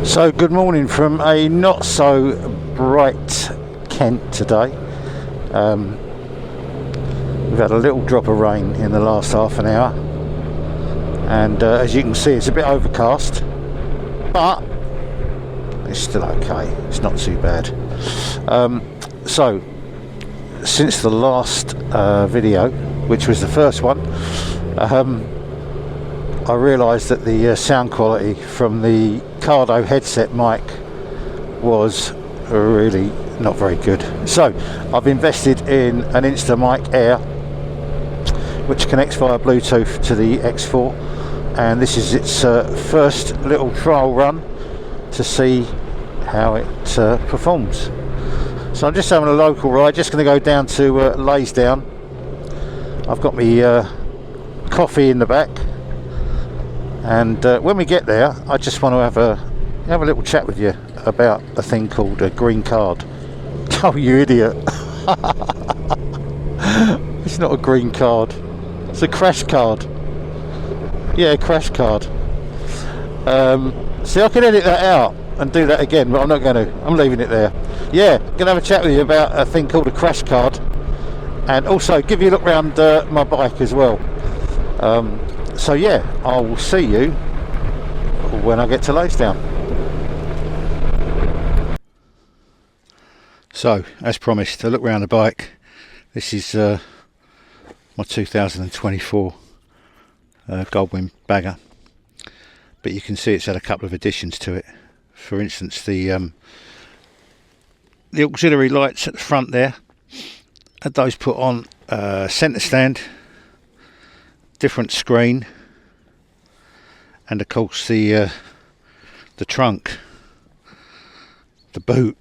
So good morning from a not so bright Kent today. We've had a little drop of rain in the last half an hour, and as you can see it's a bit overcast, but it's still okay, it's not too bad. So since the last video, which was the first one, I realised that the sound quality from the Cardo headset mic was really not very good. So I've invested in an Instamic Air, which connects via Bluetooth to the X4, and this is its first little trial run to see how it performs. So I'm just having a local ride, just going to go down to Laysdown. I've got my coffee in the back, and when we get there I just want to have a little chat with you about a thing called a green card. Oh, you idiot. It's not a green card, it's a crash card. Yeah, crash card. See, I can edit that out and do that again, but I'm not going to. I'm leaving it there. Yeah, I'm going to have a chat with you about a thing called a crash card, and also give you a look around my bike as well. So yeah, I will see you when I get to Laysdown. So, as promised, a look around the bike. This is my 2024 Goldwing bagger, but you can see it's had a couple of additions to it. For instance, the auxiliary lights at the front there, had those put on, centre stand, different screen, and of course the trunk, the boot,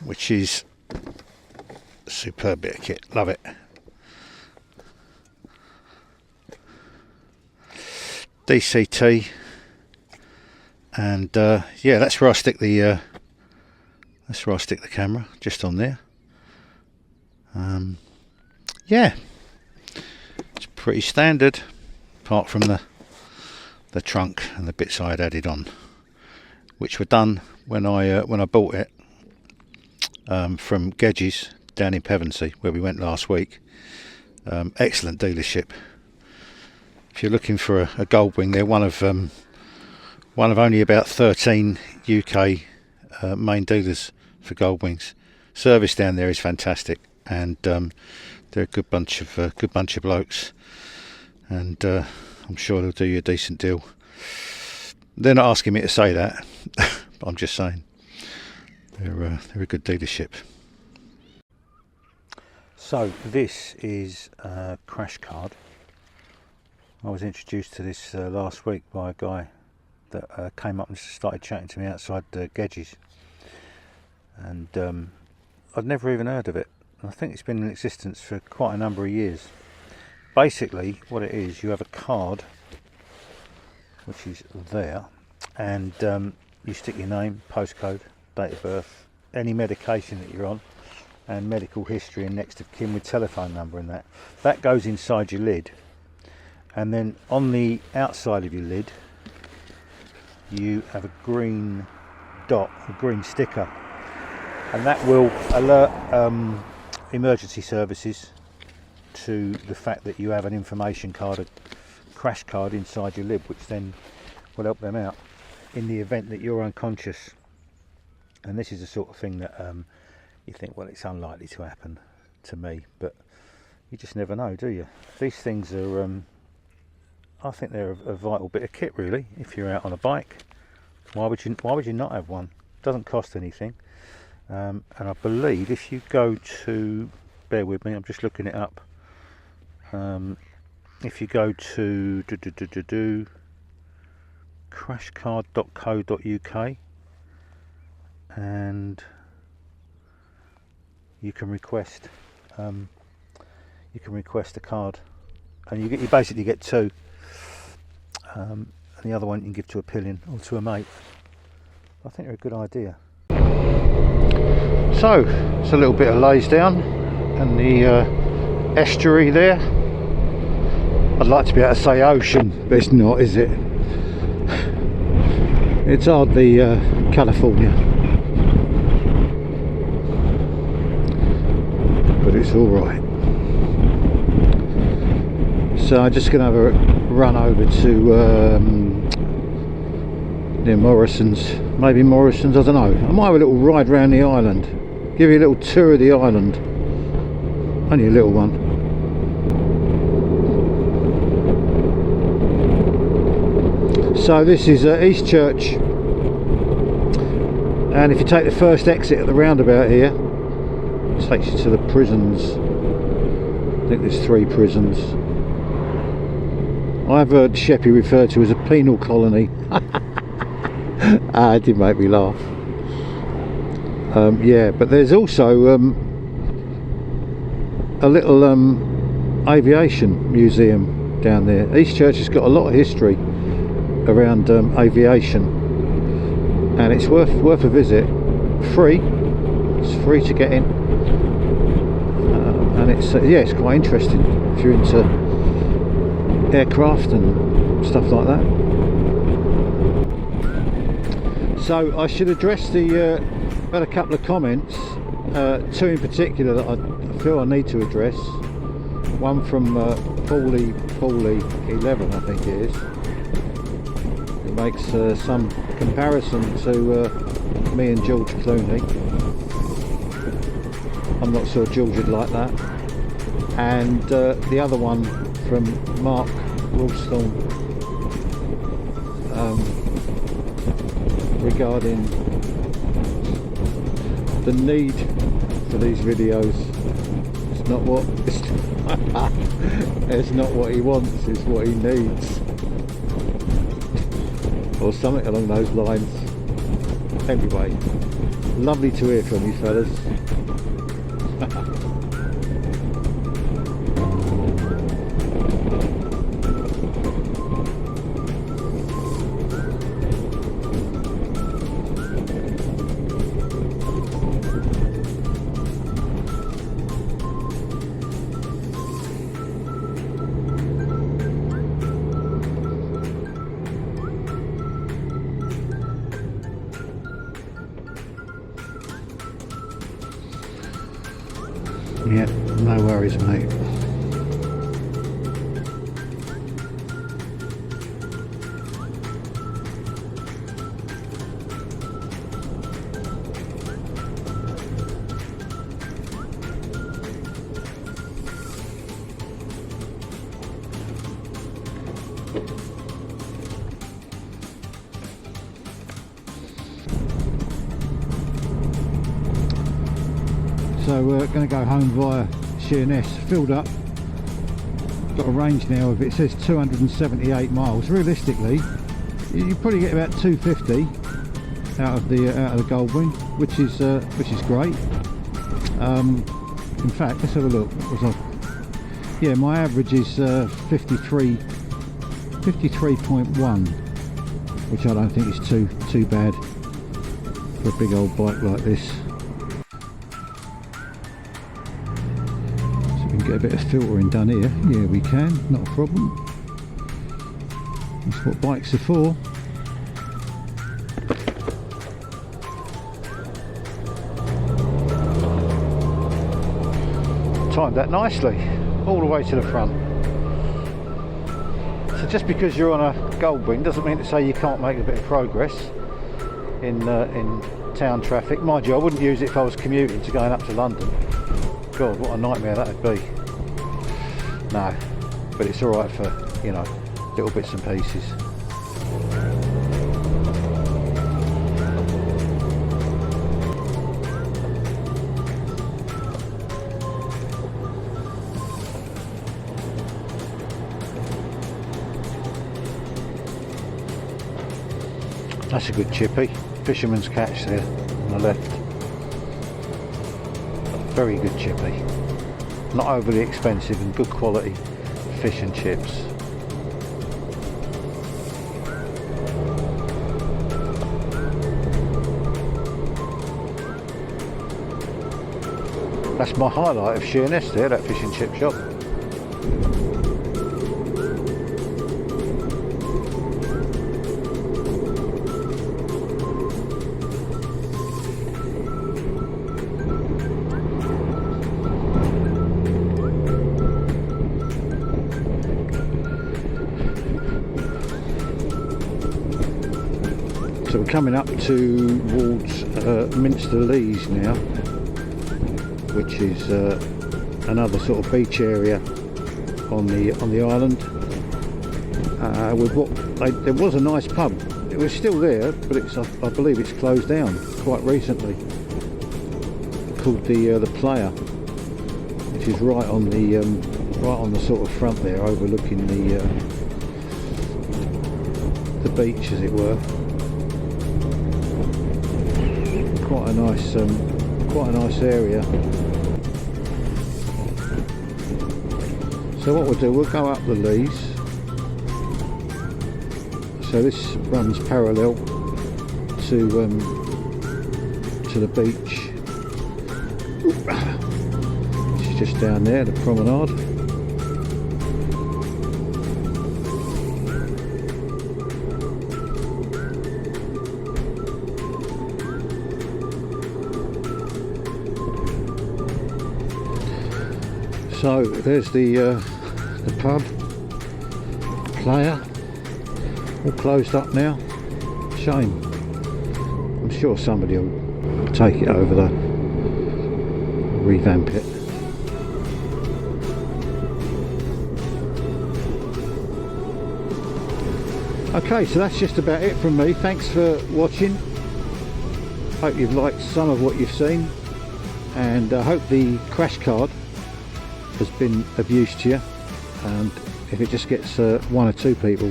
which is a superb bit of kit. Love it. DCT, and yeah, that's where I stick the camera, just on there. Yeah, it's pretty standard, apart from the trunk and the bits I had added on, which were done when I bought it from Gedges down in Pevensey, where we went last week. Excellent dealership. If you're looking for a Goldwing, they're one of only about 13 UK main dealers for Goldwings. Service down there is fantastic, and they're a good bunch of blokes, and I'm sure they'll do you a decent deal. They're not asking me to say that, but I'm just saying they're a good dealership. So this is a crash card. I was introduced to this last week by a guy that came up and started chatting to me outside Gedges, and I'd never even heard of it. I think it's been in existence for quite a number of years. Basically what it is, you have a card which is there, and you stick your name, postcode, date of birth, any medication that you're on, and medical history and next of kin with telephone number, and that goes inside your lid. And then on the outside of your lid you have a green dot, a green sticker, and that will alert emergency services to the fact that you have an information card, a crash card inside your lid, which then will help them out in the event that you're unconscious. And this is the sort of thing that you think, well, it's unlikely to happen to me, but you just never know, do you? These things are I think they're a vital bit of kit, really. If you're out on a bike, why would you not have one? Doesn't cost anything, and I believe if you go to, bear with me, I'm just looking it up. If you go to crashcard.co.uk, and you can request a card, and you basically get two. And the other one you can give to a pillion or to a mate. I think they're a good idea. So it's a little bit of Laysdown and the estuary there. I'd like to be able to say ocean, but it's not, is it? It's hardly California, but it's all right. So I'm just going to have a run over to near Morrison's, maybe Morrison's, I don't know. I might have a little ride around the island, give you a little tour of the island, only a little one. So this is East Church, and if you take the first exit at the roundabout here, it takes you to the prisons. I think there's 3 prisons. I've heard Sheppey referred to as a penal colony. It did make me laugh. Yeah, but there's also a little aviation museum down there. East Church has got a lot of history around aviation, and it's worth a visit. Free. It's free to get in, and it's yeah, it's quite interesting if you're into aircraft and stuff like that. So I should address the had a couple of comments, 2 in particular that I feel I need to address. One from Paulie11, I think it is. It makes some comparison to me and George Clooney. I'm not sure George would like that. And the other one from Mark Woolsthorne, regarding the need for these videos. It's not what it's not what he wants, it's what he needs, or something along those lines. Anyway, lovely to hear from you fellas. Yeah, no worries, mate. So we're going to go home via Sheerness, filled up, got a range now of, it says 278 miles. Realistically, you probably get about 250 out of the Goldwing, which is great. In fact, let's have a look. Yeah, my average is 53.1, which I don't think is too bad for a big old bike like this. Get a bit of filtering done here. Yeah, we can, not a problem. That's what bikes are for. Timed that nicely, all the way to the front. So just because you're on a Goldwing doesn't mean to say you can't make a bit of progress in town traffic. Mind you, I wouldn't use it if I was commuting to going up to London. God, what a nightmare that would be. No, but it's alright for, you know, little bits and pieces. That's a good chippy. Fisherman's catch there on the left. Very good chippy. Not overly expensive and good quality fish and chips. That's my highlight of Sheerness there, that fish and chip shop. So we're coming up towards Minster Lees now, which is another sort of beach area on the island. With there was a nice pub. It was still there, but I believe it's closed down quite recently. Called the Player, which is right on the sort of front there, overlooking the beach, as it were. Quite a nice area. So what we'll do, we'll go up the Lees. So this runs parallel to the beach, which is just down there, the promenade. So there's the pub, Player, all closed up now. Shame. I'm sure somebody will take it over there, revamp it. Okay, so that's just about it from me. Thanks for watching. Hope you've liked some of what you've seen, and I hope the crash card has been of use to you, and if it just gets one or two people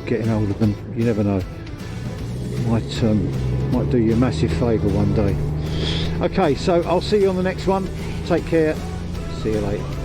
getting hold of them, you never know, might do you a massive favour one day. Okay, so I'll see you on the next one. Take care, see you later.